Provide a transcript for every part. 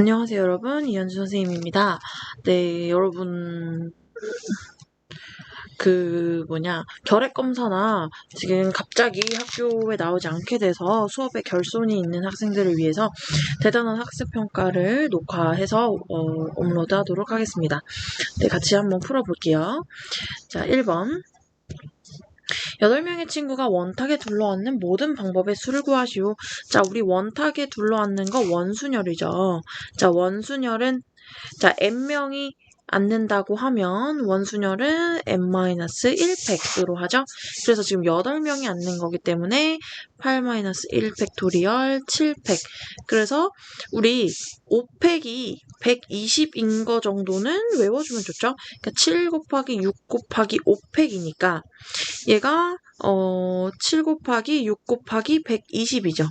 안녕하세요 여러분, 이현주 선생님입니다. 네, 여러분 결핵검사나 지금 갑자기 학교에 나오지 않게 돼서 수업에 결손이 있는 학생들을 위해서 대단한 학습평가를 녹화해서 업로드하도록 하겠습니다. 네, 같이 한번 풀어볼게요. 자, 1번 8명의 친구가 원탁에 둘러앉는 모든 방법의 수를 구하시오. 자, 우리 원탁에 둘러앉는 거 원순열이죠. 자, 원순열은 n명이 앉는다고 하면 원순열은 n-1팩으로 하죠. 그래서 지금 8명이 앉는 거기 때문에 8-1 팩토리얼 7팩. 그래서 우리 5팩이 120인 거 정도는 외워주면 좋죠. 그러니까 7 곱하기 6 곱하기 5팩이니까 얘가 7 곱하기 6 곱하기 120이죠.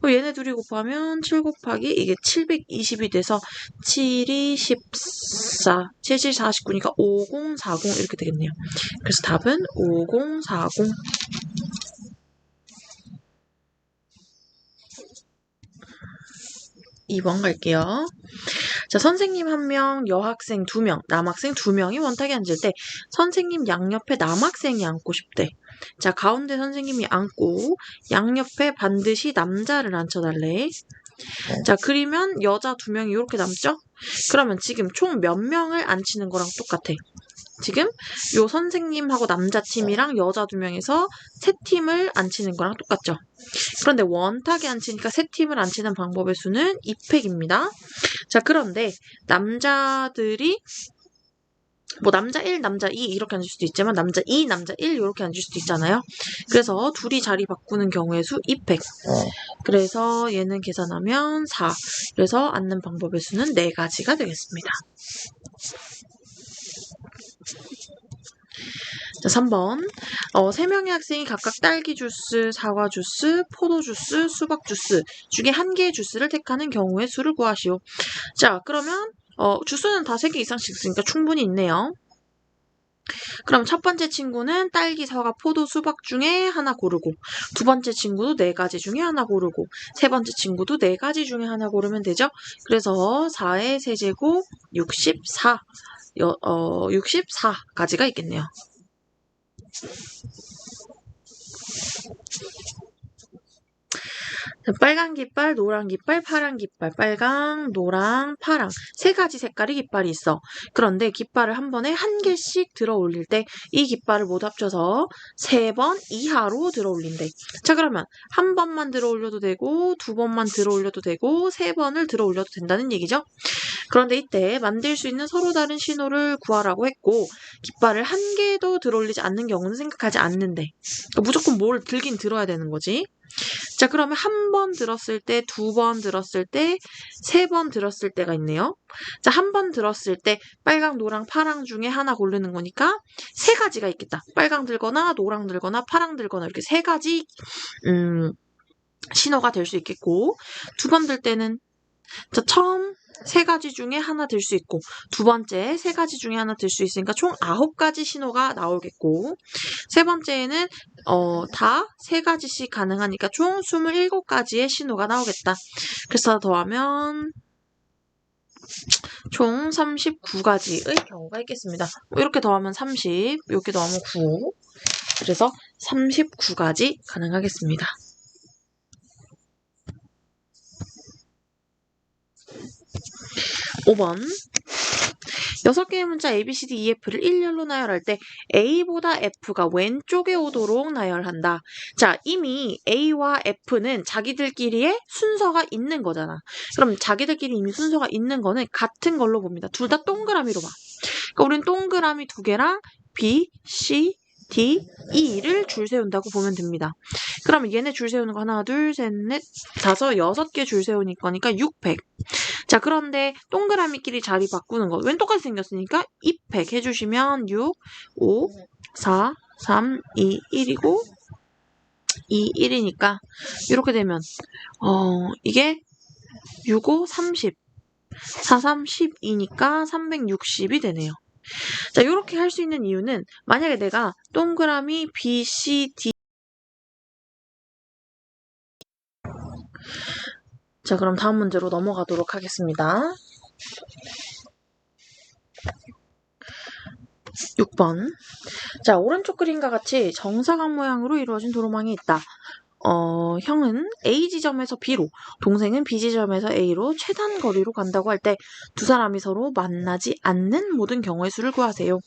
얘네 둘이 곱하면 7 곱하기 이게 720이 돼서 7이 14, 77, 49니까 5040 이렇게 되겠네요. 그래서 답은 5040. 2번 갈게요. 자, 선생님 1명, 여학생 2명, 남학생 2명이 원탁에 앉을 때 선생님 양옆에 남학생이 앉고 싶대. 자, 가운데 선생님이 앉고 양옆에 반드시 남자를 앉혀달래. 자, 그리면 여자 2명이 이렇게 남죠? 그러면 지금 총 몇 명을 앉히는 거랑 똑같아. 지금 요 선생님하고 남자팀이랑 여자 2명에서 3팀을 앉히는 거랑 똑같죠? 그런데 원탁에 앉히니까 3팀을 앉히는 방법의 수는 2팩입니다. 자, 그런데 남자들이 남자 1, 남자 2 이렇게 앉을 수도 있지만 남자 2, 남자 1 이렇게 앉을 수도 있잖아요. 그래서 둘이 자리 바꾸는 경우의 수 2팩. 그래서 얘는 계산하면 4. 그래서 앉는 방법의 수는 4가지가 되겠습니다. 자, 3번. 3명의 학생이 각각 딸기 주스, 사과 주스, 포도 주스, 수박 주스 중에 1개의 주스를 택하는 경우의 수를 구하시오. 자, 그러면 주스는 다 3개 이상씩 있으니까 충분히 있네요. 그럼 첫 번째 친구는 딸기, 사과, 포도, 수박 중에 하나 고르고, 두 번째 친구도 4가지 중에 하나 고르고, 세 번째 친구도 4가지 중에 하나 고르면 되죠? 그래서 4의 세제곱 64, 64가지가 있겠네요. 빨간 깃발, 노란 깃발, 파란 깃발, 빨강, 노랑, 파랑 3가지 색깔의 깃발이 있어. 그런데 깃발을 한 번에 1개씩 들어 올릴 때 이 깃발을 모두 합쳐서 3번 이하로 들어 올린대. 자, 그러면 한 번만 들어 올려도 되고 2번만 들어 올려도 되고 3번을 들어 올려도 된다는 얘기죠. 그런데 이때 만들 수 있는 서로 다른 신호를 구하라고 했고 깃발을 1개도 들어 올리지 않는 경우는 생각하지 않는데 그러니까 무조건 뭘 들긴 들어야 되는 거지. 자, 그러면 1번 들었을 때, 2번 들었을 때, 3번 들었을 때가 있네요. 자, 1번 들었을 때 빨강, 노랑, 파랑 중에 하나 고르는 거니까 3가지가 있겠다. 빨강 들거나 노랑 들거나 파랑 들거나 이렇게 3가지 신호가 될 수 있겠고 2번 들 때는 자, 처음 3가지 중에 하나 들 수 있고 두 번째 3가지 중에 하나 들 수 있으니까 총 9가지 신호가 나오겠고 세 번째에는 다 3가지씩 가능하니까 총 27가지의 신호가 나오겠다. 그래서 더하면 총 39가지의 경우가 있겠습니다. 이렇게 더하면 30, 이렇게 더하면 9. 그래서 39가지 가능하겠습니다. 5번 6개의 문자 A, B, C, D, E, F를 일렬로 나열할 때 A보다 F가 왼쪽에 오도록 나열한다. 자, 이미 A와 F는 자기들끼리의 순서가 있는 거잖아. 그럼 자기들끼리 이미 순서가 있는 거는 같은 걸로 봅니다. 둘 다 동그라미로 봐. 그러니까 우리는 동그라미 2개랑 B, C, D, E를 줄 세운다고 보면 됩니다. 그러면 얘네 줄 세우는 거 하나, 둘, 셋, 넷, 5, 6개 줄 세우는 거니까 6팩. 자, 그런데 동그라미끼리 자리 바꾸는 거. 왼 똑같이 생겼으니까 2팩 해주시면 6, 5, 4, 3, 2, 1이고 2, 1이니까 이렇게 되면 이게 6, 5, 30, 4, 3, 12니까 360이 되네요. 자, 이렇게 할 수 있는 이유는 만약에 내가 동그라미 B, C, D 자, 그럼 다음 문제로 넘어가도록 하겠습니다. 6번. 자, 오른쪽 그림과 같이 정사각 모양으로 이루어진 도로망이 있다. 형은 A 지점에서 B로, 동생은 B 지점에서 A로 최단 거리로 간다고 할 때 두 사람이 서로 만나지 않는 모든 경우의 수를 구하세요.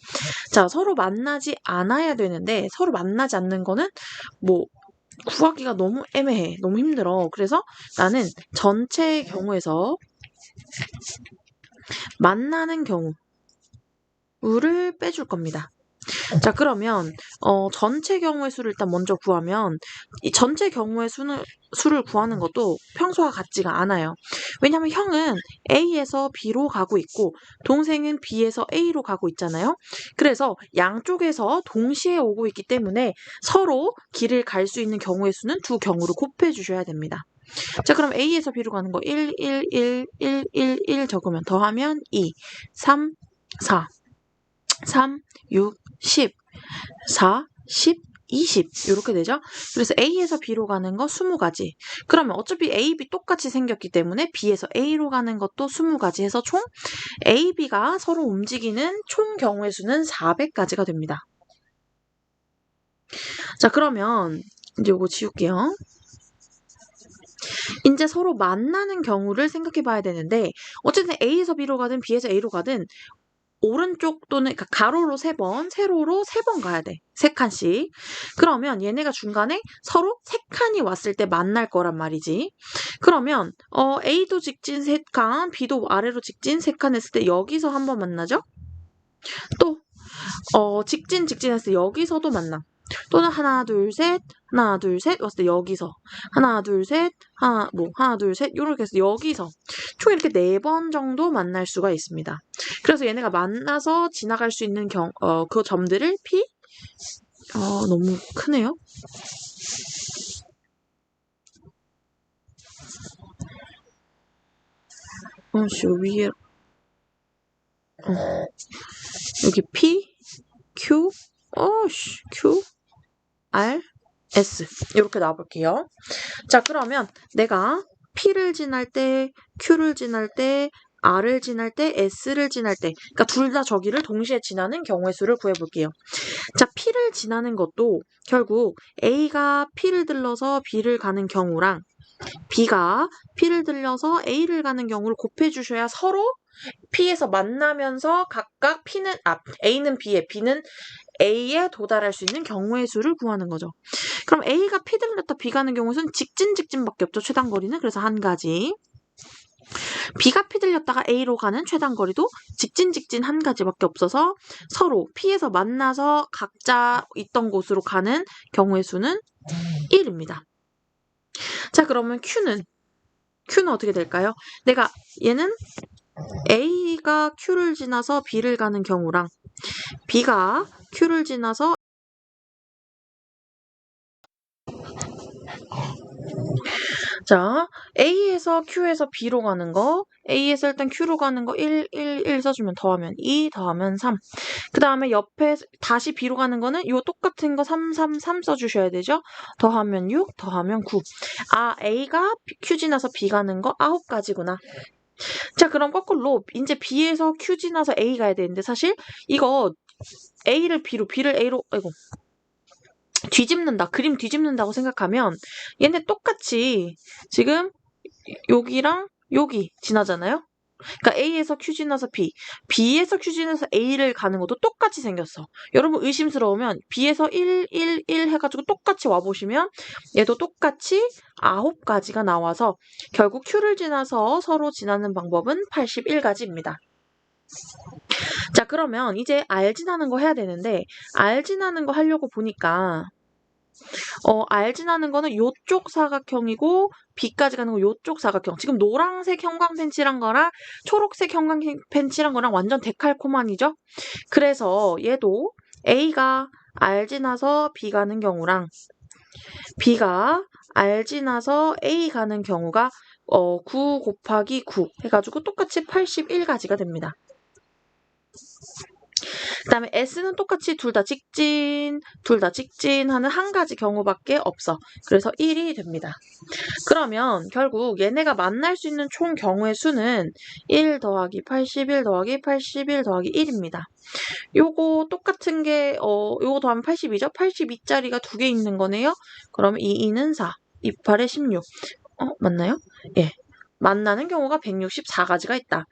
자, 서로 만나지 않아야 되는데 서로 만나지 않는 거는 뭐 구하기가 너무 애매해. 너무 힘들어. 그래서 나는 전체 경우에서 만나는 경우를 빼줄 겁니다. 자, 그러면 전체 경우의 수를 일단 먼저 구하면 이 전체 경우의 수를 구하는 것도 평소와 같지가 않아요. 왜냐면 형은 A에서 B로 가고 있고 동생은 B에서 A로 가고 있잖아요. 그래서 양쪽에서 동시에 오고 있기 때문에 서로 길을 갈 수 있는 경우의 수는 두 경우로 곱해 주셔야 됩니다. 자, 그럼 A에서 B로 가는 거 1, 1, 1, 1, 1, 1 적으면 더하면 2, 3, 4, 3, 6, 10, 4, 10, 20 이렇게 되죠. 그래서 A에서 B로 가는 거 20가지. 그러면 어차피 A, B 똑같이 생겼기 때문에 B에서 A로 가는 것도 20가지 해서 총 A, B가 서로 움직이는 총 경우의 수는 400가지가 됩니다. 자, 그러면 이제 이거 지울게요. 이제 서로 만나는 경우를 생각해 봐야 되는데 어쨌든 A에서 B로 가든 B에서 A로 가든 오른쪽 또는 그러니까 가로로 3번, 세로로 3번 가야 돼. 3칸씩. 그러면 얘네가 중간에 서로 3칸이 왔을 때 만날 거란 말이지. 그러면 A도 직진 3칸, B도 아래로 직진 3칸 했을 때 여기서 한번 만나죠? 또 직진 했을 때 여기서도 만나. 또는 하나, 둘, 셋 왔을 때 여기서 하나, 둘, 셋, 하나, 둘, 셋 이렇게 해서 여기서 총 이렇게 4번 정도 만날 수가 있습니다. 그래서 얘네가 만나서 지나갈 수 있는 그 점들을 P 너무 크네요. 위에 여기 P, Q, Q, R, S 이렇게 나와볼게요. 자, 그러면 내가 P를 지날 때, Q를 지날 때, R을 지날 때, S를 지날 때 그러니까 둘 다 저기를 동시에 지나는 경우의 수를 구해볼게요. 자, P를 지나는 것도 결국 A가 P를 들러서 B를 가는 경우랑 B가 P를 들려서 A를 가는 경우를 곱해주셔야 서로 P에서 만나면서 각각 A는 B에, B는 A에 도달할 수 있는 경우의 수를 구하는 거죠. 그럼 A가 P 들렸다 B 가는 경우는 직진밖에 없죠. 최단거리는. 그래서 한 가지. B가 P 들렸다가 A로 가는 최단거리도 직진 한 가지밖에 없어서 서로 P에서 만나서 각자 있던 곳으로 가는 경우의 수는 1입니다. 자, 그러면 Q는 어떻게 될까요? 얘는 A가 Q를 지나서 B를 가는 경우랑 B가 Q를 지나서 자, A에서 Q에서 B로 가는 거, A에서 일단 Q로 가는 거 1, 1, 1 써주면 더하면 2, 더하면 3. 그 다음에 옆에 다시 B로 가는 거는 요 똑같은 거 3, 3, 3 써주셔야 되죠? 더하면 6, 더하면 9. A가 Q 지나서 B 가는 거 9가지구나. 자, 그럼 거꾸로 이제 B에서 Q 지나서 A 가야 되는데 사실 이거 A를 B로, B를 A로, 그림 뒤집는다고 생각하면 얘네 똑같이 지금 여기랑 여기 지나잖아요? 그러니까 A에서 Q 지나서 B, B에서 Q 지나서 A를 가는 것도 똑같이 생겼어. 여러분 의심스러우면 B에서 1, 1, 1 해가지고 똑같이 와보시면 얘도 똑같이 9가지가 나와서 결국 Q를 지나서 서로 지나는 방법은 81가지입니다. 자, 그러면 이제 R 지나는 거 해야 되는데 R 지나는 거 하려고 보니까 R 지나는 거는 요쪽 사각형이고 B까지 가는 거 요쪽 사각형. 지금 노란색 형광펜치란 거랑 초록색 형광펜치란 거랑 완전 데칼코마니죠? 그래서 얘도 A가 R 지나서 B 가는 경우랑 B가 R 지나서 A 가는 경우가 9 곱하기 9 해가지고 똑같이 81가지가 됩니다. 그다음에 S는 똑같이 둘 다 직진 하는 한 가지 경우밖에 없어. 그래서 1이 됩니다. 그러면 결국 얘네가 만날 수 있는 총 경우의 수는 1 더하기 81 더하기 81 더하기 1입니다. 요거 똑같은 게 요거 더하면 82죠? 82짜리가 두 개 있는 거네요. 그러면 2는 4, 28에 16. 맞나요? 예. 만나는 경우가 164가지가 있다.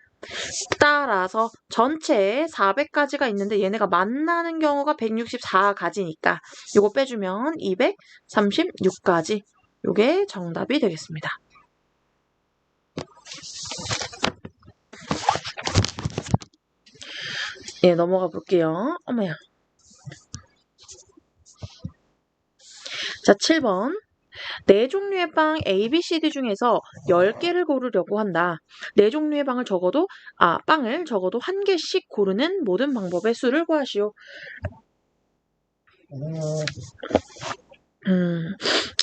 따라서 전체에 400가지가 있는데 얘네가 만나는 경우가 164가지니까 요거 빼주면 236가지. 요게 정답이 되겠습니다. 예, 넘어가 볼게요. 어머야. 자, 7번. 4종류의 빵 A, B, C, D 중에서 10개를 고르려고 한다. 4종류의 빵을 적어도 1개씩 고르는 모든 방법의 수를 구하시오.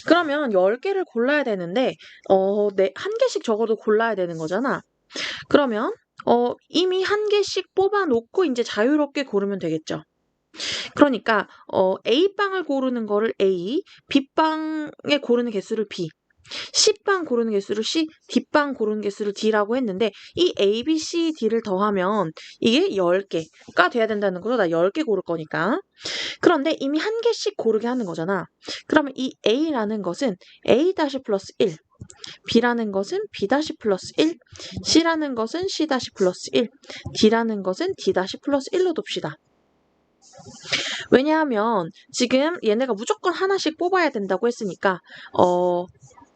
그러면 10개를 골라야 되는데 한 개씩 적어도 골라야 되는 거잖아. 그러면 이미 한 개씩 뽑아놓고 이제 자유롭게 고르면 되겠죠. 그러니까 A빵을 고르는 거를 A, B빵에 고르는 개수를 B, C빵 고르는 개수를 C, D빵 고르는 개수를 D라고 했는데 이 A, B, C, D를 더하면 이게 10개가 돼야 된다는 거죠. 나 10개 고를 거니까. 그런데 이미 한 개씩 고르게 하는 거잖아. 그러면 이 A라는 것은 A- 플러스 1, B라는 것은 B- 플러스 1, C라는 것은 C- 플러스 1, D라는 것은 D- 플러스 1로 둡시다. 왜냐하면 지금 얘네가 무조건 하나씩 뽑아야 된다고 했으니까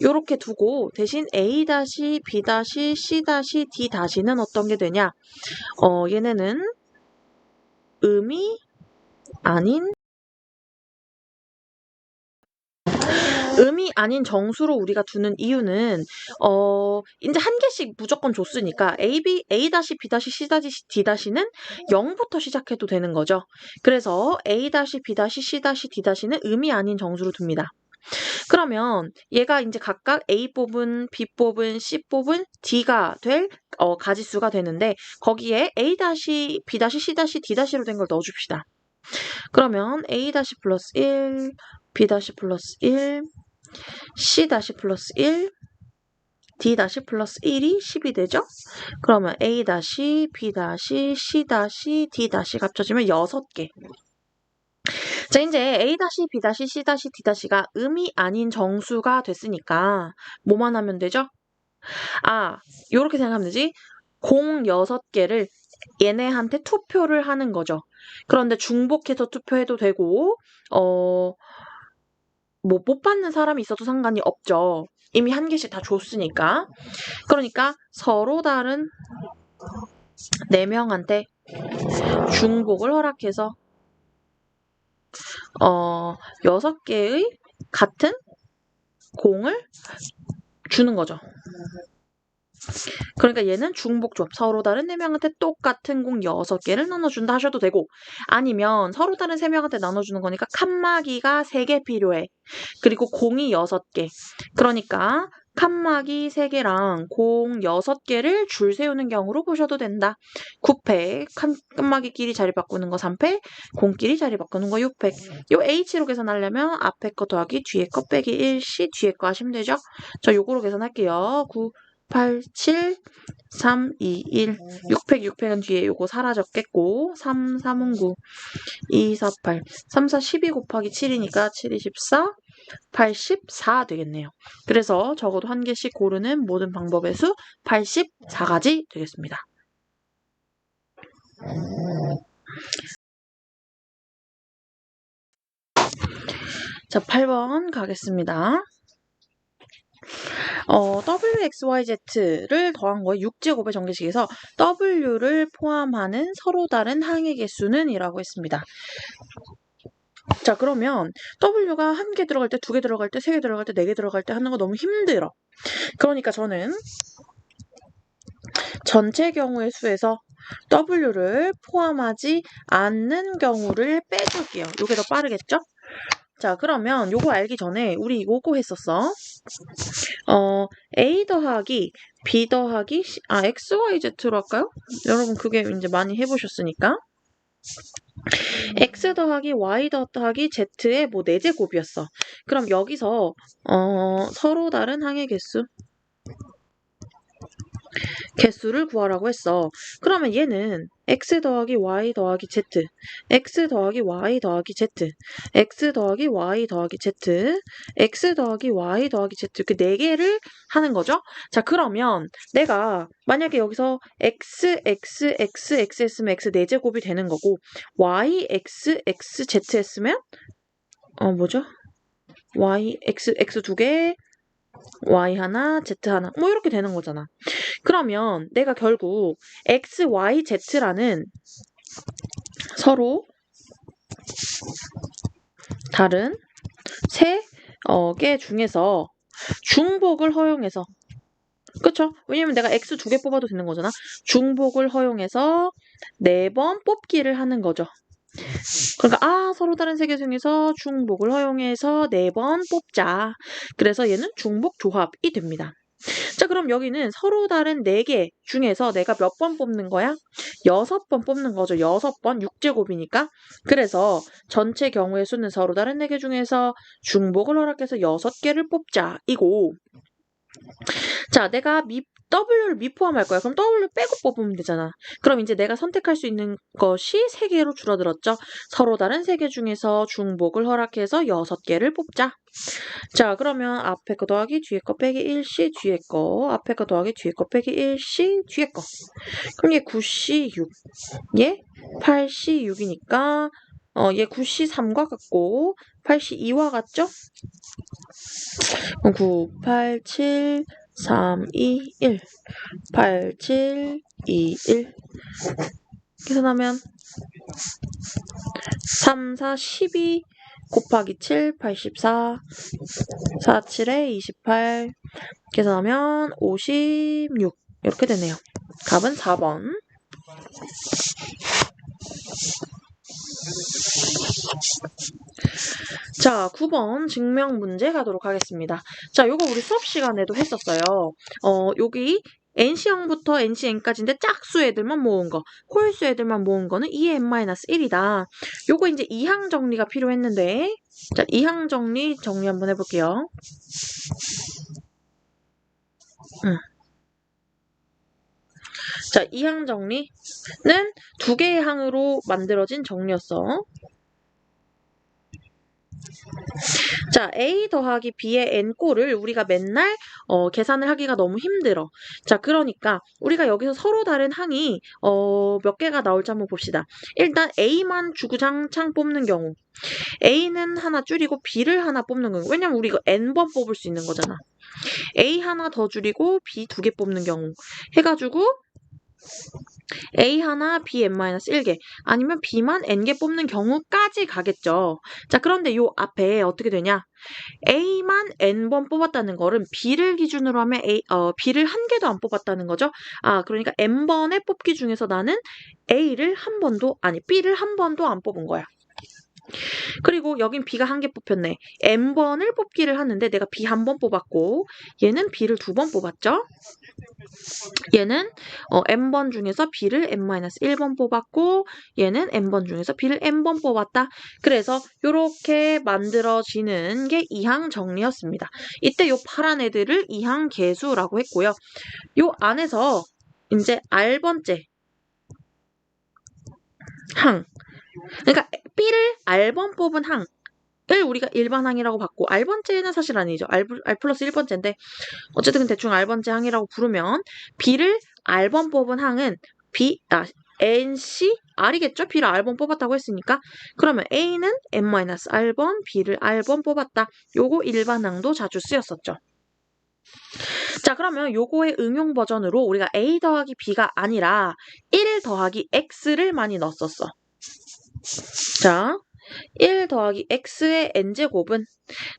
요렇게 두고 대신 A-, B-, C-, D-는 어떤 게 되냐? 얘네는 음이 아닌 정수로 우리가 두는 이유는 이제 한 개씩 무조건 줬으니까 A, B, B-, C-, D-는 0부터 시작해도 되는 거죠. 그래서 A-, B-, C-, D-는 음이 아닌 정수로 둡니다. 그러면 얘가 이제 각각 A 뽑은, B 뽑은, C 뽑은, D가 될 가지수가 되는데 거기에 A-, B-, C-, D-로 된 걸 넣어줍시다. 그러면 A- 플러스 1, B- 플러스 1, C- 플러스 1, D- 플러스 1이 10이 되죠? 그러면 A-, B-, C-, D- 합쳐지면 6개. 자, 이제 A-, B-, C-, D-가 음이 아닌 정수가 됐으니까 뭐만 하면 되죠? 요렇게 생각하면 되지. 공 6개를 얘네한테 투표를 하는 거죠. 그런데 중복해서 투표해도 되고 못 받는 사람이 있어도 상관이 없죠. 이미 한 개씩 다 줬으니까. 그러니까 서로 다른 4명한테 중복을 허락해서 6개의 같은 공을 주는 거죠. 그러니까 얘는 중복조합. 서로 다른 4명한테 똑같은 공 6개를 나눠준다 하셔도 되고 아니면 서로 다른 3명한테 나눠주는 거니까 칸막이가 3개 필요해. 그리고 공이 6개. 그러니까 칸막이 3개랑 공 6개를 줄 세우는 경우로 보셔도 된다. 9팩, 칸막이끼리 자리 바꾸는 거 3팩, 공끼리 자리 바꾸는 거 6팩. 요 H로 계산하려면 앞에 거 더하기 뒤에 거 빼기 1C 뒤에 거 하시면 되죠. 자, 요거로 계산할게요. 9, 8, 7, 3, 2, 1. 6팩은 뒤에 요거 사라졌겠고 3, 3은 9, 2, 4, 8. 3, 4, 12 곱하기 7이니까 7, 24, 84 되겠네요. 그래서 적어도 한 개씩 고르는 모든 방법의 수 84가지 되겠습니다. 자, 8번 가겠습니다. WXYZ를 더한 거에 6제곱의 전개식에서 W를 포함하는 서로 다른 항의 개수는 이라고 했습니다. 자, 그러면 W가 한 개 들어갈 때, 2개 들어갈 때, 3개 들어갈 때, 4개 들어갈 때 하는 거 너무 힘들어. 그러니까 저는 전체 경우의 수에서 W를 포함하지 않는 경우를 빼줄게요. 이게 더 빠르겠죠? 자, 그러면 요거 알기 전에 우리 이거 했었어. A 더하기 B 더하기 XYZ로 할까요? 여러분 그게 이제 많이 해보셨으니까. x 더하기 y 더하기 z의 뭐 4제곱이었어. 그럼 여기서 서로 다른 항의 개수를 구하라고 했어. 그러면 얘는 x 더하기 y 더하기 z, x 더하기 y 더하기 z, x 더하기 y 더하기 z, x 더하기 y 더하기 z 이렇게 4개를 하는 거죠. 자, 그러면 내가 만약에 여기서 x, x, x, x 했으면 x 4제곱이 되는 거고 y, x, x, z 했으면 뭐죠? y, x 2개, y 하나, z 하나 뭐 이렇게 되는 거잖아. 그러면 내가 결국 x, y, z라는 서로 다른 세 개 중에서 중복을 허용해서 그쵸? 왜냐면 내가 x 2개 뽑아도 되는 거잖아. 중복을 허용해서 4번 뽑기를 하는 거죠. 그러니까 서로 다른 세 개 중에서 중복을 허용해서 4번 뽑자. 그래서 얘는 중복 조합이 됩니다. 자, 그럼 여기는 서로 다른 4개 중에서 내가 몇 번 뽑는 거야? 6번 뽑는 거죠. 6번 6제곱이니까. 그래서 전체 경우의 수는 서로 다른 4개 중에서 중복을 허락해서 6개를 뽑자. 이고. 자, 내가 W를 미포함할 거야. 그럼 W 빼고 뽑으면 되잖아. 그럼 이제 내가 선택할 수 있는 것이 3개로 줄어들었죠. 서로 다른 3개 중에서 중복을 허락해서 6개를 뽑자. 자, 그러면 앞에 거 더하기 뒤에 거 빼기 1C 뒤에 거, 앞에 거 더하기 뒤에 거 빼기 1C 뒤에 거. 그럼 얘 9C6, 얘 8C6이니까 얘 9C3과 같고 8C2와 같죠? 9, 8, 7, 3, 2, 1 8, 7, 2, 1 계산하면 3, 4, 12 곱하기 7, 84 4, 7에 28 계산하면 56 이렇게 되네요. 답은 4번. 자, 9번 증명 문제 가도록 하겠습니다. 자, 요거 우리 수업 시간에도 했었어요. 여기 NC형부터 NCN까지인데 짝수 애들만 모은 거, 홀수 애들만 모은 거는 2의 n-1이다. 요거 이제 2항 정리가 필요했는데, 자, 2항 정리 한번 해볼게요. 자, 2항 정리는 2개의 항으로 만들어진 정리였어. 자, A 더하기 B의 N꼴을 우리가 맨날 계산을 하기가 너무 힘들어. 자, 그러니까 우리가 여기서 서로 다른 항이 몇 개가 나올지 한번 봅시다. 일단 A만 주구장창 뽑는 경우 A는 하나 줄이고 B를 하나 뽑는 경우 왜냐면 우리가 N번 뽑을 수 있는 거잖아. A 하나 더 줄이고 B 2개 뽑는 경우 해가지고 A 하나, B n-1개 아니면 B만 n개 뽑는 경우까지 가겠죠. 자, 그런데 요 앞에 어떻게 되냐? A만 n번 뽑았다는 거는 B를 기준으로 하면 B를 한 개도 안 뽑았다는 거죠. 그러니까 n번의 뽑기 중에서 나는 B를 한 번도 안 뽑은 거야. 그리고 여긴 B가 한 개 뽑혔네. n번을 뽑기를 하는데 내가 B 한 번 뽑았고 얘는 B를 2번 뽑았죠. 얘는 n번 중에서 B를 n-1번 뽑았고 얘는 n번 중에서 B를 n번 뽑았다. 그래서 이렇게 만들어지는 게 2항 정리였습니다. 이때 요 파란 애들을 2항 계수라고 했고요. 요 안에서 이제 R번째 항 그러니까 B를 R번 뽑은 항을 우리가 일반항이라고 봤고 R번째는 사실 아니죠. R 플러스 1번째인데 어쨌든 대충 R번째 항이라고 부르면 B를 R번 뽑은 항은 NC R이겠죠? B를 R번 뽑았다고 했으니까 그러면 A는 n-R번, B를 R번 뽑았다. 요거 일반항도 자주 쓰였었죠. 자, 그러면 요거의 응용 버전으로 우리가 A 더하기 B가 아니라 1 더하기 X를 많이 넣었었어. 자, 1 더하기 x의 n제곱은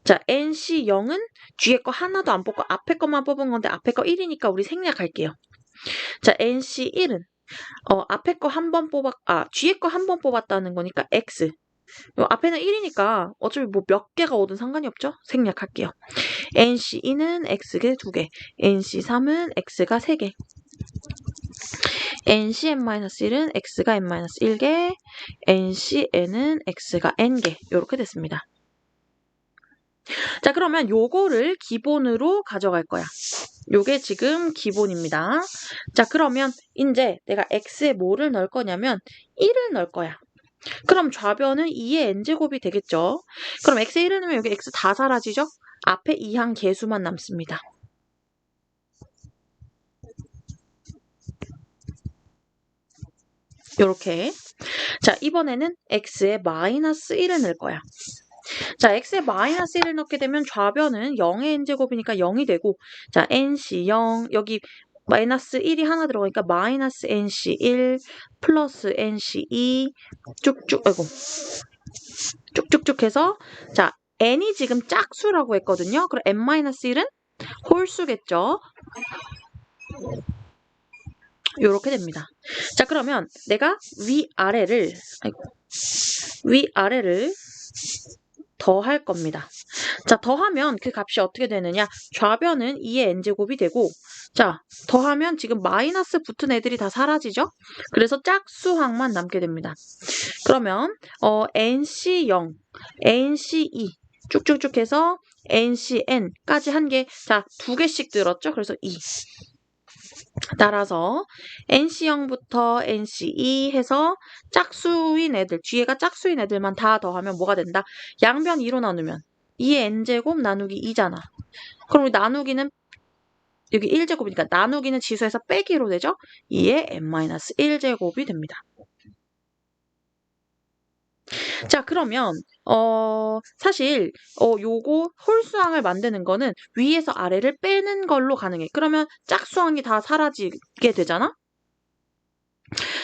자, NC0은 뒤에 거 하나도 안 뽑고 앞에 것만 뽑은 건데 앞에 거 1이니까 우리 생략할게요. 자, NC1은 앞에 거 한 번 뒤에 거 한 번 뽑았다는 거니까 x. 앞에는 1이니까 어차피 뭐 몇 개가 오든 상관이 없죠? 생략할게요. NC2는 x가 2개, NC3은 x가 3개. NCn-1은 x가 n-1개, NCn은 x가 n개 이렇게 됐습니다. 자, 그러면 요거를 기본으로 가져갈 거야. 요게 지금 기본입니다. 자, 그러면 이제 내가 x에 뭐를 넣을 거냐면 1을 넣을 거야. 그럼 좌변은 2의 n제곱이 되겠죠. 그럼 x에 1을 넣으면 여기 x 다 사라지죠? 앞에 2항 개수만 남습니다. 요렇게. 자, 이번에는 x에 마이너스 1을 넣을 거야. 자, x에 마이너스 1을 넣게 되면 좌변은 0의 n제곱이니까 0이 되고, 자, nc 0, 여기 마이너스 1이 하나 들어가니까 마이너스 nc 1 플러스 nc 2 쭉쭉쭉 해서, 자, n이 지금 짝수라고 했거든요. 그럼 n-1은 홀수겠죠. 요렇게 됩니다. 자, 그러면 내가 위아래를 더할 겁니다. 자, 더하면 그 값이 어떻게 되느냐? 좌변은 2의 n제곱이 되고, 자, 더하면 지금 마이너스 붙은 애들이 다 사라지죠? 그래서 짝수항만 남게 됩니다. 그러면 NC0, NC2 쭉쭉쭉 해서 NCn까지 한 개, 자, 2개씩 들었죠? 그래서 2. 따라서 NC0부터 NC2 해서 짝수인 애들, 뒤에가 짝수인 애들만 다 더하면 뭐가 된다? 양변 2로 나누면 2의 n제곱 나누기 2잖아. 그럼 우리 나누기는 여기 1제곱이니까 나누기는 지수에서 빼기로 되죠? 2의 n-1제곱이 됩니다. 자, 그러면 사실 요거 홀수항을 만드는 거는 위에서 아래를 빼는 걸로 가능해. 그러면 짝수항이 다 사라지게 되잖아?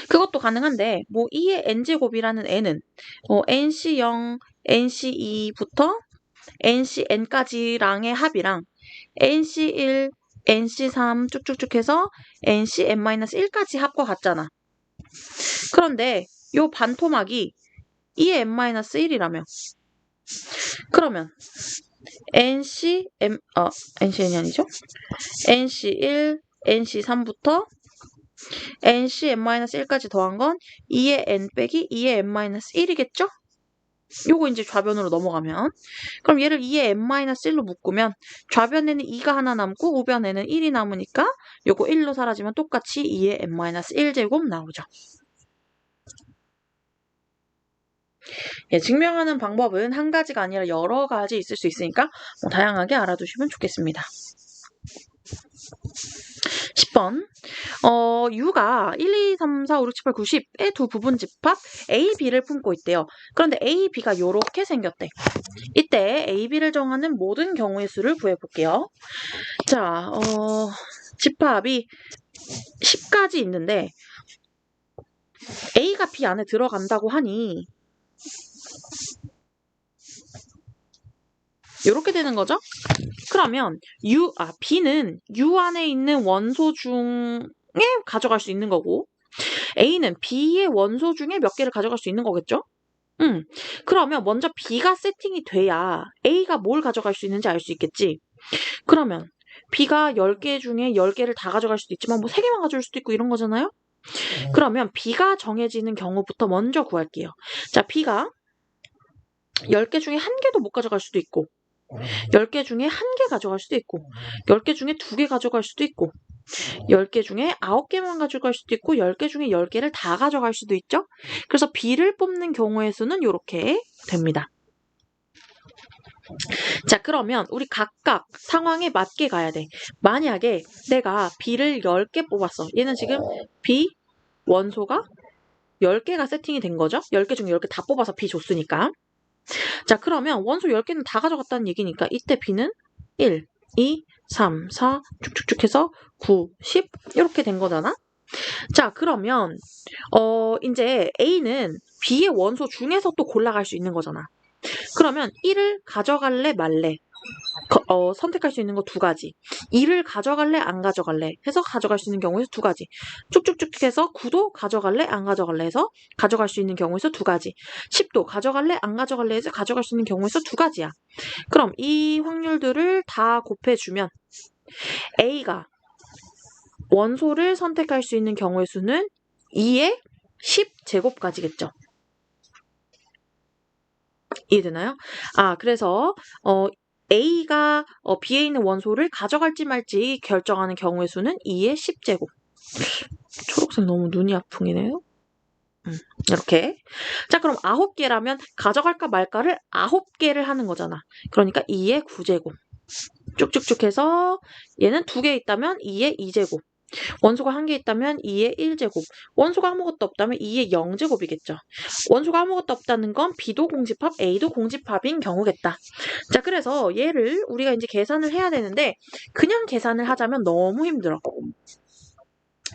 그것도 가능한데 뭐 2의 n제곱이라는 n은 nc0, nc2부터 ncn까지랑의 합이랑 nc1, nc3 쭉쭉쭉 해서 ncn-1까지 합과 같잖아. 그런데 요 반토막이 2의 n-1이라며. 그러면 NCn이 아니죠? NC1, NC3부터 NCn-1까지 더한 건 2의 n 빼기 2의 n-1이겠죠? 요거 이제 좌변으로 넘어가면 그럼 얘를 2의 n-1로 묶으면 좌변에는 2가 하나 남고 우변에는 1이 남으니까 요거 1로 사라지면 똑같이 2의 n-1제곱 나오죠. 예, 증명하는 방법은 한 가지가 아니라 여러 가지 있을 수 있으니까 다양하게 알아두시면 좋겠습니다. 10번 U가 1, 2, 3, 4, 5, 6, 7, 8, 90의 두 부분 집합 A, B를 품고 있대요. 그런데 A, B가 이렇게 생겼대. 이때 A, B를 정하는 모든 경우의 수를 구해볼게요. 자, 집합이 10가지 있는데 A가 B 안에 들어간다고 하니 이렇게 되는 거죠? 그러면 B는 U 안에 있는 원소 중에 가져갈 수 있는 거고 A는 B의 원소 중에 몇 개를 가져갈 수 있는 거겠죠? 그러면 먼저 B가 세팅이 돼야 A가 뭘 가져갈 수 있는지 알 수 있겠지? 그러면 B가 10개 중에 10개를 다 가져갈 수도 있지만 뭐 3개만 가져올 수도 있고 이런 거잖아요? 그러면 B가 정해지는 경우부터 먼저 구할게요. 자, B가 10개 중에 1개도 못 가져갈 수도 있고 10개 중에 1개 가져갈 수도 있고 10개 중에 2개 가져갈 수도 있고 10개 중에 9개만 가져갈 수도 있고 10개 중에 10개를 다 가져갈 수도 있죠. 그래서 B를 뽑는 경우의 수는 이렇게 됩니다. 자, 그러면 우리 각각 상황에 맞게 가야 돼. 만약에 내가 B를 10개 뽑았어. 얘는 지금 B 원소가 10개가 세팅이 된 거죠. 10개 중에 10개 다 뽑아서 B 줬으니까. 자, 그러면 원소 10개는 다 가져갔다는 얘기니까 이때 B는 1, 2, 3, 4 쭉쭉쭉 해서 9, 10 이렇게 된 거잖아. 자, 그러면 이제 A는 B의 원소 중에서 또 골라갈 수 있는 거잖아. 그러면 1을 가져갈래 말래 선택할 수 있는 거 2가지. 2를 가져갈래 안 가져갈래 해서 가져갈 수 있는 경우에서 2가지. 쭉쭉쭉 해서 9도 가져갈래 안 가져갈래 해서 가져갈 수 있는 경우에서 2가지. 10도 가져갈래 안 가져갈래 해서 가져갈 수 있는 경우에서 2가지야. 그럼 이 확률들을 다 곱해주면 A가 원소를 선택할 수 있는 경우의 수는 2의 10제곱까지겠죠. 이해되나요? 그래서 A가 B에 있는 원소를 가져갈지 말지 결정하는 경우의 수는 2의 10제곱. 초록색 너무 눈이 아프네요. 이렇게. 자, 그럼 9개라면 가져갈까 말까를 9개를 하는 거잖아. 그러니까 2의 9제곱. 쭉쭉쭉 해서 얘는 2개 있다면 2의 2제곱. 원소가 1개 있다면 2의 1제곱. 원소가 아무것도 없다면 2의 0제곱이겠죠. 원소가 아무것도 없다는 건 B도 공집합, A도 공집합인 경우겠다. 자, 그래서 얘를 우리가 이제 계산을 해야 되는데 그냥 계산을 하자면 너무 힘들어.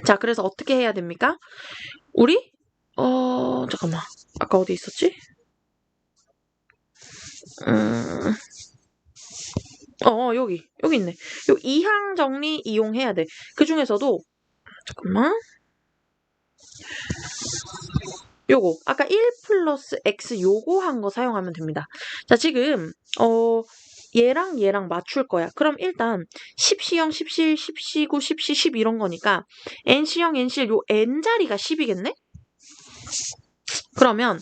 자, 그래서 어떻게 해야 됩니까? 우리 잠깐만. 아까 어디 있었지? 여기 있네. 요 이항 정리 이용해야 돼. 그 중에서도 잠깐만. 요거 아까 1 플러스 x 요거 한 거 사용하면 됩니다. 자, 지금 얘랑 얘랑 맞출 거야. 그럼 일단 10시형, 10시, 10시9, 10시, 10 이런 거니까 nC형, nCl 요 n자리가 10이겠네? 그러면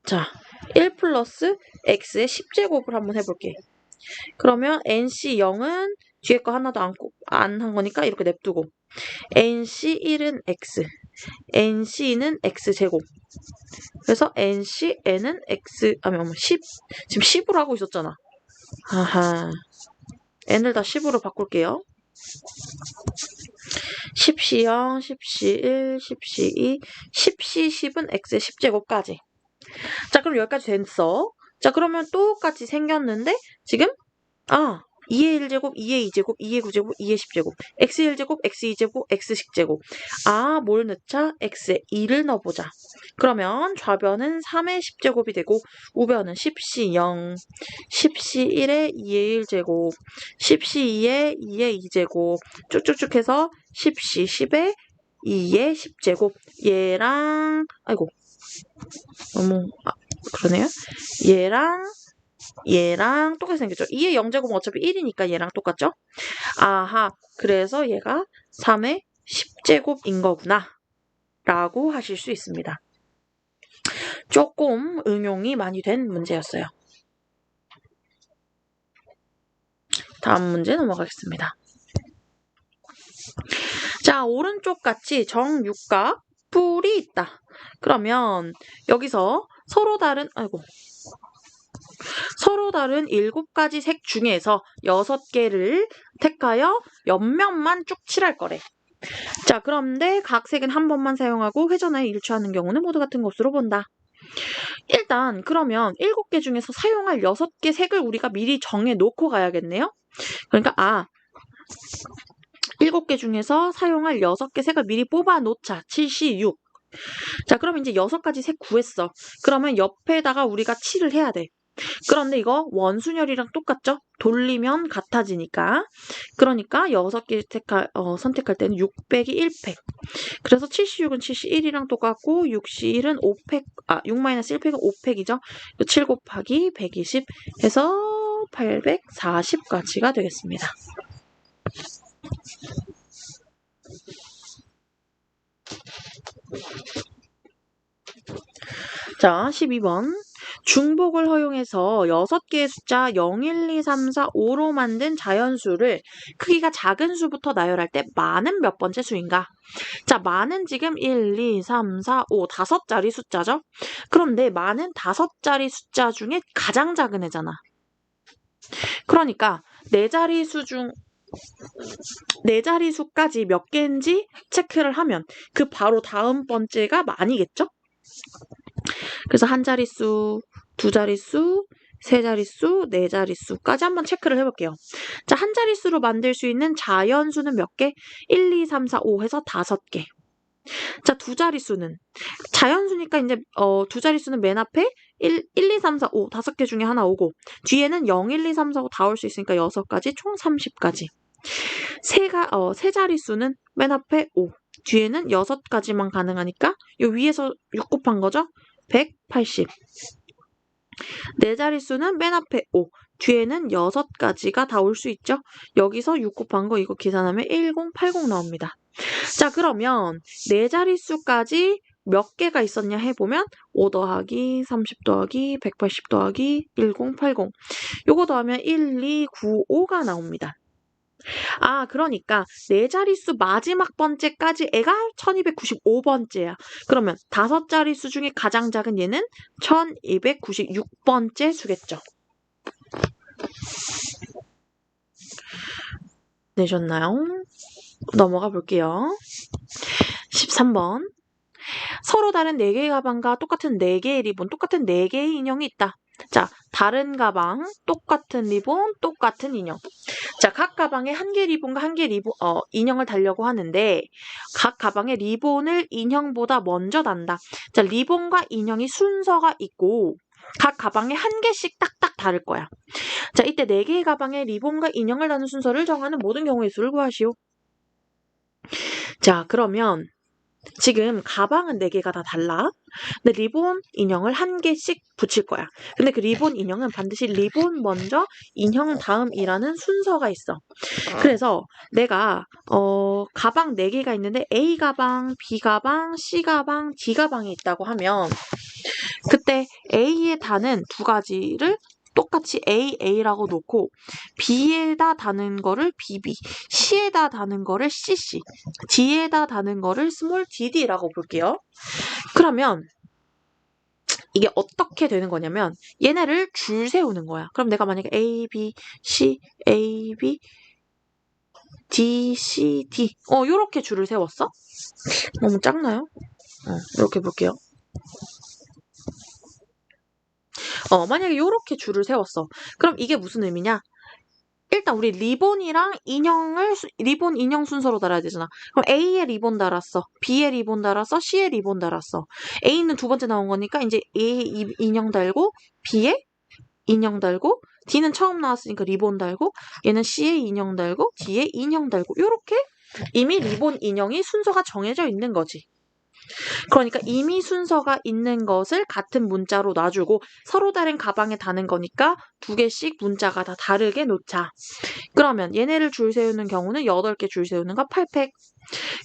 자, 1 플러스 x의 10제곱을 한번 해볼게. 그러면 nC0은 뒤에 거 하나도 안 한 거니까 이렇게 냅두고 nC1은 x, nC는 x제곱. 그래서 nCn은 x, 10. 지금 10으로 하고 있었잖아. 아하. n을 다 10으로 바꿀게요. 10C0, 10C1, 10C2, 10C10은 x의 10제곱까지. 자, 그럼 여기까지 됐어. 자, 그러면 똑같이 생겼는데 지금 2의 1제곱, 2의 2제곱, 2의 9제곱, 2의 10제곱, x의 1제곱, x 2제곱, x 10제곱. 뭘 넣자? x의 2를 넣어보자. 그러면 좌변은 3의 10제곱이 되고 우변은 10C0, 10C1의 2의 1제곱, 10C2의 2의 2제곱 쭉쭉쭉 해서 10C10의 2의 10제곱. 얘랑 너무 그러네요. 얘랑 똑같이 생겼죠. 2의 0제곱은 어차피 1이니까 얘랑 똑같죠? 그래서 얘가 3의 10제곱인 거구나 라고 하실 수 있습니다. 조금 응용이 많이 된 문제였어요. 다음 문제 넘어가겠습니다. 자, 오른쪽 같이 정육각 뿔이 있다. 그러면 여기서 서로 다른 7가지 색 중에서 6개를 택하여 옆면만 쭉 칠할 거래. 자, 그런데 각 색은 한 번만 사용하고 회전하여 일치하는 경우는 모두 같은 것으로 본다. 일단 그러면 7개 중에서 사용할 6개 색을 우리가 미리 정해 놓고 가야겠네요. 그러니까 7개 중에서 사용할 6개 색을 미리 뽑아 놓자. 7C6. 자, 그럼 이제 6가지 색 구했어. 그러면 옆에다가 우리가 칠을 해야 돼. 그런데 이거 원순열이랑 똑같죠? 돌리면 같아지니까. 그러니까 6개 선택할 때는 6 빼기 1팩. 그래서 76은 71이랑 똑같고 6C1은 5팩, 6-1팩은 5팩이죠. 7 곱하기 120 해서 840까지가 되겠습니다. 자, 12번. 중복을 허용해서 6개의 숫자 0, 1, 2, 3, 4, 5로 만든 자연수를 크기가 작은 수부터 나열할 때 많은 몇 번째 수인가? 자, 많은 지금 1, 2, 3, 4, 5, 5자리 숫자죠? 그런데 많은 5자리 숫자 중에 가장 작은 애잖아. 그러니까 4자리수까지 몇 개인지 체크를 하면 그 바로 다음 번째가 많이겠죠? 그래서 1자릿수, 2자릿수, 3자릿수, 4자릿수까지 한번 체크를 해볼게요. 자, 1자릿수로 만들 수 있는 자연수는 몇 개? 1, 2, 3, 4, 5 해서 5개. 자, 2자릿수는 자연수니까 이제 2자릿수는 맨 앞에 1, 2, 3, 4, 5 5개 중에 하나 오고 뒤에는 0, 1, 2, 3, 4, 5 다 올 수 있으니까 6가지 총 30가지. 3자릿수는 맨 앞에 5 뒤에는 6가지만 가능하니까 요 위에서 6 곱한 거죠? 180. 4자릿수는 맨 앞에 5 뒤에는 6가지가 다 올 수 있죠. 여기서 6 곱한 거 이거 계산하면 1080 나옵니다. 자, 그러면 네 자릿수까지 몇 개가 있었냐 해보면 5 더하기 30 더하기 180 더하기 1080 요거 더하면 1295가 나옵니다. 아, 그러니까 네 자릿수 마지막 번째까지 애가 1295번째야. 그러면 5자릿수 중에 가장 작은 얘는 1296번째 수겠죠. 내셨나요? 넘어가 볼게요. 13번. 서로 다른 4개의 가방과 똑같은 4개의 리본, 똑같은 4개의 인형이 있다. 자, 다른 가방, 똑같은 리본, 똑같은 인형. 자, 각 가방에 한 개 리본과 한 개 인형을 달려고 하는데 각 가방에 리본을 인형보다 먼저 단다. 자, 리본과 인형이 순서가 있고 각 가방에 한 개씩 딱딱 다를 거야. 자, 이때 4개의 가방에 리본과 인형을 다는 순서를 정하는 모든 경우의 수를 구하시오. 자, 그러면 지금 가방은 4개가 다 달라. 근데 리본 인형을 한 개씩 붙일 거야. 근데 그 리본 인형은 반드시 리본 먼저 인형 다음이라는 순서가 있어. 그래서 내가 가방 4개가 있는데 A 가방, B 가방, C 가방, D 가방이 있다고 하면 그때 A에 다는 2가지를 똑같이 AA라고 놓고 B에다 다는 거를 BB, C에다 다는 거를 CC, D에다 다는 거를 스몰 DD라고 볼게요. 그러면 이게 어떻게 되는 거냐면 얘네를 줄 세우는 거야. 그럼 내가 만약에 A, B, C, A, B, D, C, D 요렇게 줄을 세웠어? 너무 작나요? 이렇게 볼게요. 만약에 이렇게 줄을 세웠어. 그럼 이게 무슨 의미냐? 일단 우리 리본이랑 리본 인형 순서로 달아야 되잖아. 그럼 A에 리본 달았어. B에 리본 달았어. C에 리본 달았어. A는 2번째 나온 거니까 이제 A에 인형 달고 B에 인형 달고 D는 처음 나왔으니까 리본 달고 얘는 C에 인형 달고 D에 인형 달고 이렇게 이미 리본 인형이 순서가 정해져 있는 거지. 그러니까 이미 순서가 있는 것을 같은 문자로 놔주고 서로 다른 가방에 다는 거니까 2개씩 문자가 다 다르게 놓자. 그러면 얘네를 줄 세우는 경우는 8개 줄 세우는 거 8팩.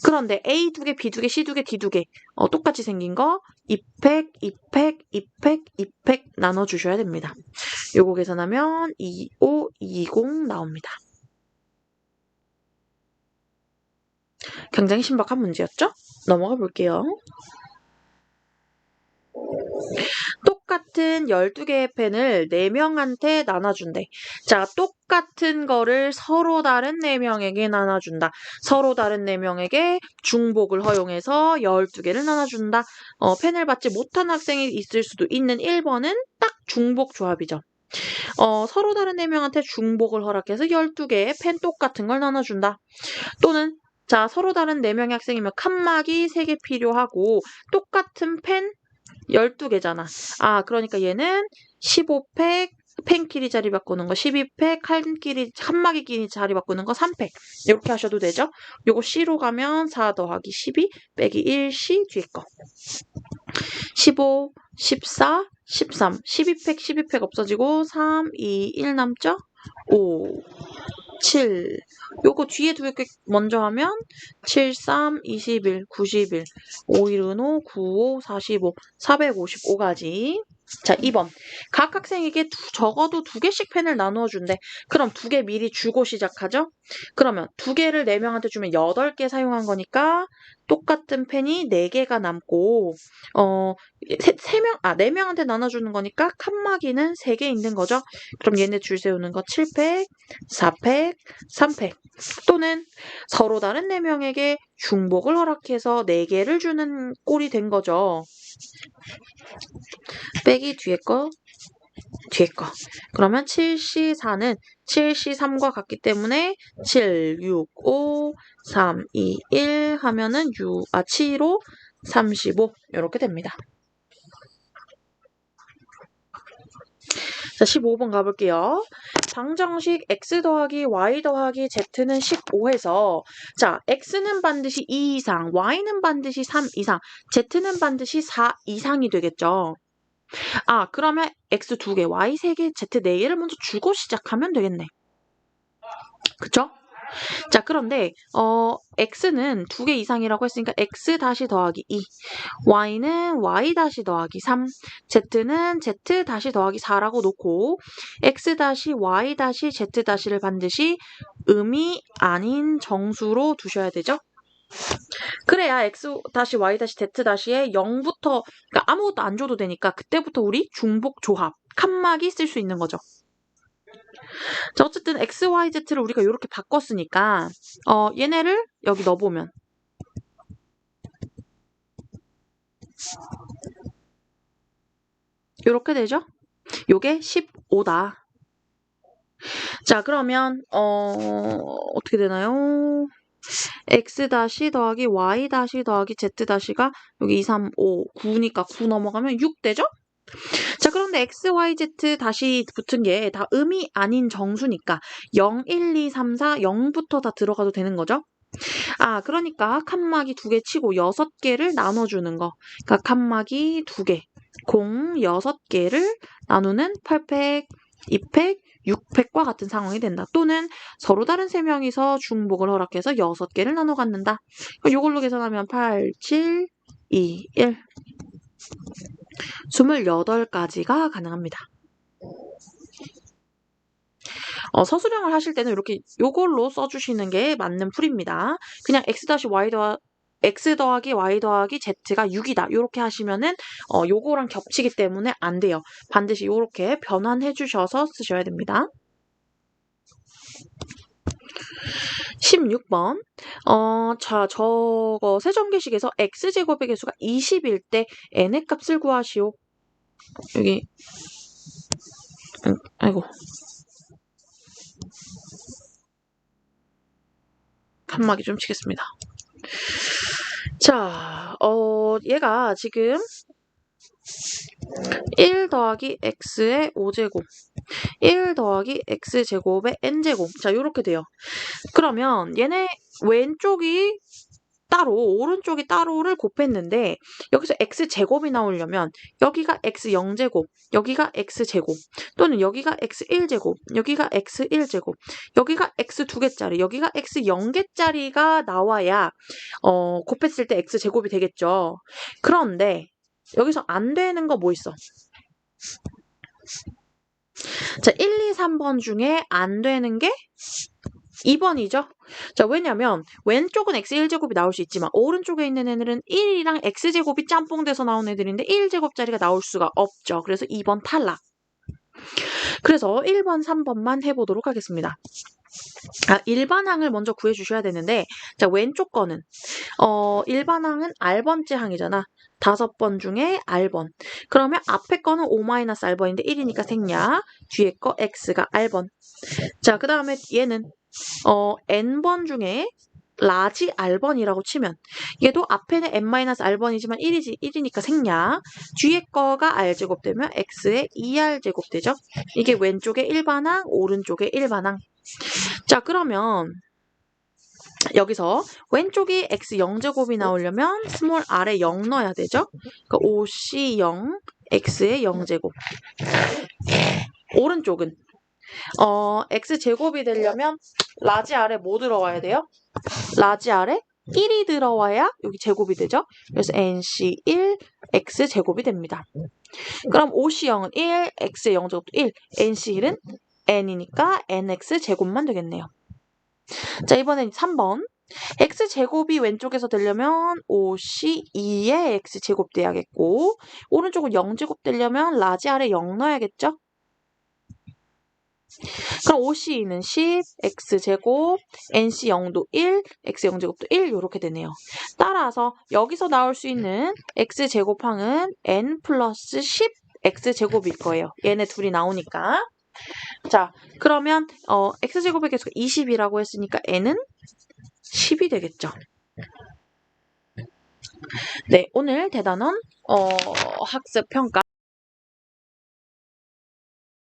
그런데 A 2개, B 2개, C 2개, D 2개 똑같이 생긴 거 2팩, 2팩, 2팩, 2팩 나눠주셔야 됩니다. 요거 계산하면 2520 나옵니다. 굉장히 신박한 문제였죠? 넘어가 볼게요. 똑같은 12개의 펜을 4명한테 나눠준대. 자, 똑같은 거를 서로 다른 4명에게 나눠준다. 서로 다른 4명에게 중복을 허용해서 12개를 나눠준다. 펜을 받지 못한 학생이 있을 수도 있는 1번은 딱 중복 조합이죠. 서로 다른 4명한테 중복을 허락해서 12개의 펜 똑같은 걸 나눠준다. 또는 자, 서로 다른 4명의 학생이면 칸막이 3개 필요하고 똑같은 펜 12개잖아. 아, 그러니까 얘는 15팩 펜끼리 자리 바꾸는 거 12팩 칸막이끼리 자리 바꾸는 거 3팩 이렇게 하셔도 되죠. 요거 C로 가면 4 더하기 12 빼기 1 C 뒤에 거 15, 14, 13 12팩 12팩 없어지고 3, 2, 1 남죠? 5, 7 요거 뒤에 2개 먼저 하면 7, 3, 21, 91 5, 1은 5, 9, 5, 45 455가지. 자, 2번. 각 학생에게 적어도 2개씩 펜을 나누어 준대. 그럼 2개 미리 주고 시작하죠? 그러면 2개를 4명한테 주면 8개 사용한 거니까 똑같은 펜이 4개가 남고 4명한테 나눠주는 거니까 칸막이는 3개 있는 거죠. 그럼 얘네 줄 세우는 거 7팩, 4팩, 3팩. 또는 서로 다른 4명에게 중복을 허락해서 4개를 주는 꼴이 된 거죠. 빼기 뒤에 거. 그러면 7C4는 7C3과 같기 때문에 7, 6, 5, 3, 2, 1 하면은 7호 35 이렇게 됩니다. 자, 15번 가볼게요. 방정식 x 더하기 y 더하기 z는 15해서 자, x는 반드시 2 이상, y는 반드시 3 이상, z는 반드시 4 이상이 되겠죠. 아, 그러면 x 2개, y 3개, z 4개를 먼저 주고 시작하면 되겠네. 그쵸? 자, 그런데 x는 2개 이상이라고 했으니까 x 다시 더하기 2, y는 y 다시 더하기 3, z는 z 다시 더하기 4라고 놓고 x 다시 y 다시 z 다시를 반드시 음이 아닌 정수로 두셔야 되죠? 그래야 x 다시 y 다시 z 다시에 0부터 그러니까 아무것도 안 줘도 되니까 그때부터 우리 중복 조합, 칸막이 쓸 수 있는 거죠. 자, 어쨌든 x, y, z를 우리가 이렇게 바꿨으니까 얘네를 여기 넣어보면 이렇게 되죠? 요게 15다. 자, 그러면 어떻게 되나요? x 다시 더하기 y 다시 더하기 z 다시가 여기 2, 3, 5, 9니까 9 넘어가면 6 되죠? 자, 그런데 x, y, z 다시 붙은 게 다 음이 아닌 정수니까 0, 1, 2, 3, 4, 0부터 다 들어가도 되는 거죠? 아, 그러니까 칸막이 2개 치고 6개를 나눠주는 거. 그러니까 칸막이 2개, 공 6개를 나누는 8팩, 2팩, 6팩과 같은 상황이 된다. 또는 서로 다른 3명이서 중복을 허락해서 6개를 나눠 갖는다. 이걸로 계산하면 8, 7, 2, 1. 28가지가 가능합니다. 서술형을 하실 때는 이렇게 요걸로 써주시는 게 맞는 풀입니다. 그냥 x 더하기 y 더하기 z가 6이다. 이렇게 하시면은 요거랑 겹치기 때문에 안 돼요. 반드시 이렇게 변환해 주셔서 쓰셔야 됩니다. 16번. 자, 저거 세정계식에서 x제곱의 개수가 20일 때 n의 값을 구하시오. 여기 아이고. 칸막이 좀 치겠습니다. 자, 얘가 지금 1 더하기 x의 5제곱, 1 더하기 x제곱의 n제곱. 자, 요렇게 돼요. 그러면 얘네 왼쪽이 따로, 오른쪽이 따로를 곱했는데 여기서 x제곱이 나오려면 여기가 x0제곱, 여기가 x제곱, 또는 여기가 x1제곱, 여기가 x1제곱, 여기가 x 2개짜리, 여기가 x 0개짜리가 나와야 곱했을 때 x제곱이 되겠죠. 그런데 여기서 안 되는 거 뭐 있어? 자, 1, 2, 3번 중에 안 되는 게 2번이죠. 자, 왜냐면 왼쪽은 x1제곱이 나올 수 있지만 오른쪽에 있는 애들은 1이랑 x제곱이 짬뽕돼서 나온 애들인데 1제곱짜리가 나올 수가 없죠. 그래서 2번 탈락. 그래서 1번, 3번만 해보도록 하겠습니다. 일반항을 먼저 구해주셔야 되는데, 자, 왼쪽 거는 일반항은 R번째 항이잖아. 5번 중에 R번. 그러면 앞에 거는 5-R번인데 1이니까 생략. 뒤에 거 X가 R번. 자, 그 다음에 얘는 N번 중에 라지 R번이라고 치면 얘도 앞에는 N-R번이지만 1이니까 생략. 뒤에 거가 R제곱 되면 X의 2R제곱 되죠. 이게 왼쪽에 일반항, 오른쪽에 일반항. 자, 그러면 여기서 왼쪽이 x 0제곱이 나오려면 스몰 r에 0 넣어야 되죠. 그러니까 5c0 x의 0제곱. 오른쪽은 x제곱이 되려면 라지 r에 뭐 들어와야 돼요? 라지 r에 1이 들어와야 여기 제곱이 되죠. 그래서 nc1 x제곱이 됩니다. 그럼 5c0은 1, x의 0제곱도 1, nc1은 n이니까 nx제곱만 되겠네요. 자, 이번엔 3번. x제곱이 왼쪽에서 되려면 5c2의 x제곱 돼야겠고 오른쪽은 0제곱 되려면 라지 아래 0 넣어야겠죠? 그럼 5c2는 10, x제곱, nc0도 1, x0제곱도 1 이렇게 되네요. 따라서 여기서 나올 수 있는 x제곱항은 n 플러스 10 x제곱일 거예요. 얘네 둘이 나오니까. 자, 그러면 x제곱의 개수가 20이라고 했으니까 n은 10이 되겠죠. 네, 오늘 대단원 학습 평가